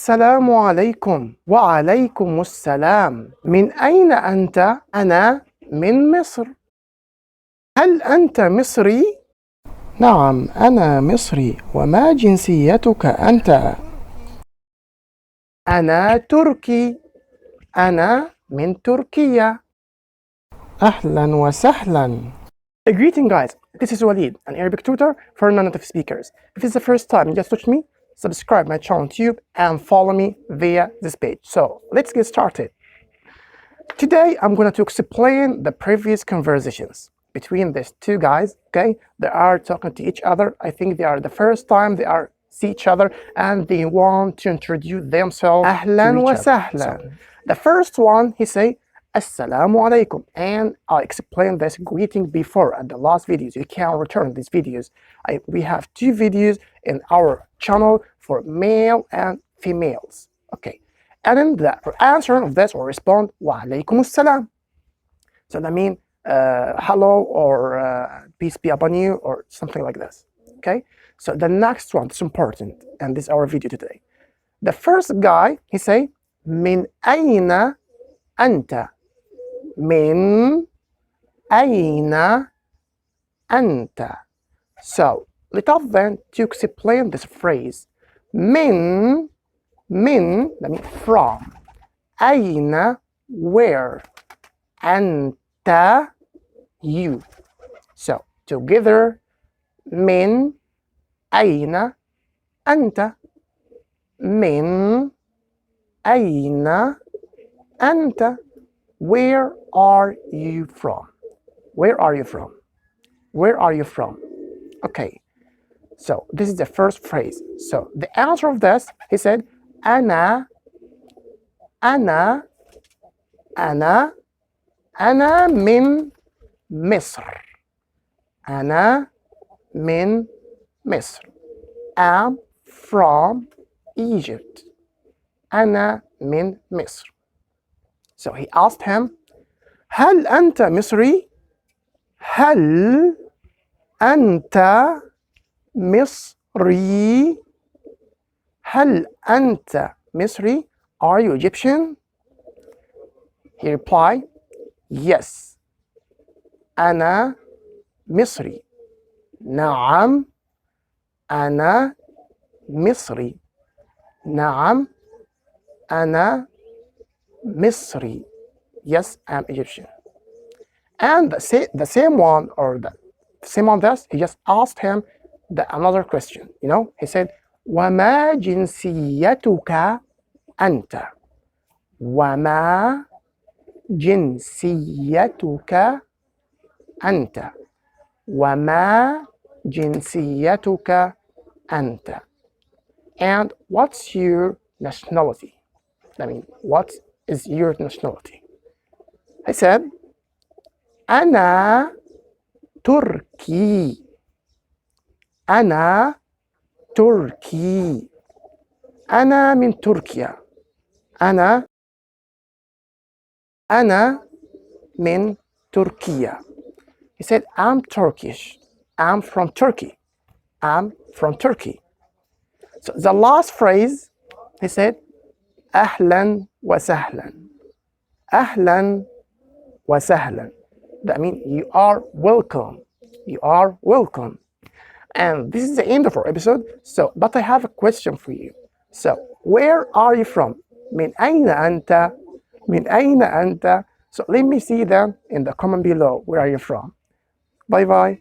السلام عليكم. وعليكم السلام. من أين أنت؟ أنا من مصر. هل أنت مصري؟ نعم أنا مصري. وما جنسيتك أنت؟ أنا تركي. أنا من تركيا. أهلا وسهلا. Greeting guys, this is Walid, an Arabic tutor for non-native speakers. If it's the first time you just touched me, subscribe my channel on YouTube and follow me via this page. So let's get started. Today I'm going to explain the previous conversations between these two guys. Okay, they are talking to each other. I think they are the first time they are see each other and they want to introduce themselves. Ahlan wa sahlan. So, the first one he say Assalamu alaikum, and I explained this greeting before at the last videos. You can return these videos. We have two videos in our channel for male and females. Okay, and then the answer of this will respond wa alaikum assalam. So that means hello or peace be upon you or something like this. Okay, so the next one is important, and this is our video today. The first guy he say min ayna anta. Min ayna anta. So let us then to explain this phrase. Min, that means from. Ayna, where. Anta, you. So together, min ayna anta. Min ayna anta. Where are you from? Where are you from? Where are you from? Okay, so this is the first phrase. So the answer of this, he said, أنا من مصر. أنا من مصر. I'm from Egypt. أنا من مصر. So he asked him, هل أنت مصري؟ هل أنت مصري؟ هل أنت مصري? Are you Egyptian? He replied, yes. أنا مصري. نعم أنا مصري. نعم أنا Misri. Yes, I'm Egyptian. And the same one, or the same on this, he just asked him another question. You know, he said, وَمَا جِنْسِيَّتُكَ أَنْتَ. وَمَا جِنْسِيَّتُكَ أَنْتَ. وَمَا جِنْسِيَّتُكَ أَنْتَ. And what's your nationality? I mean, what is your nationality? I said, أنا تركي. أنا تركي. أنا من تركيا. أنا من تركيا. He said, I'm Turkish. I'm from Turkey. I'm from Turkey. So the last phrase, he said, أهلا وسهلا. أهلا وسهلا. That means you are welcome. You are welcome. And this is the end of our episode. So, but I have a question for you. So, where are you from? من أين أنت? من أين أنت? So let me see them in the comment below. Where are you from? Bye bye.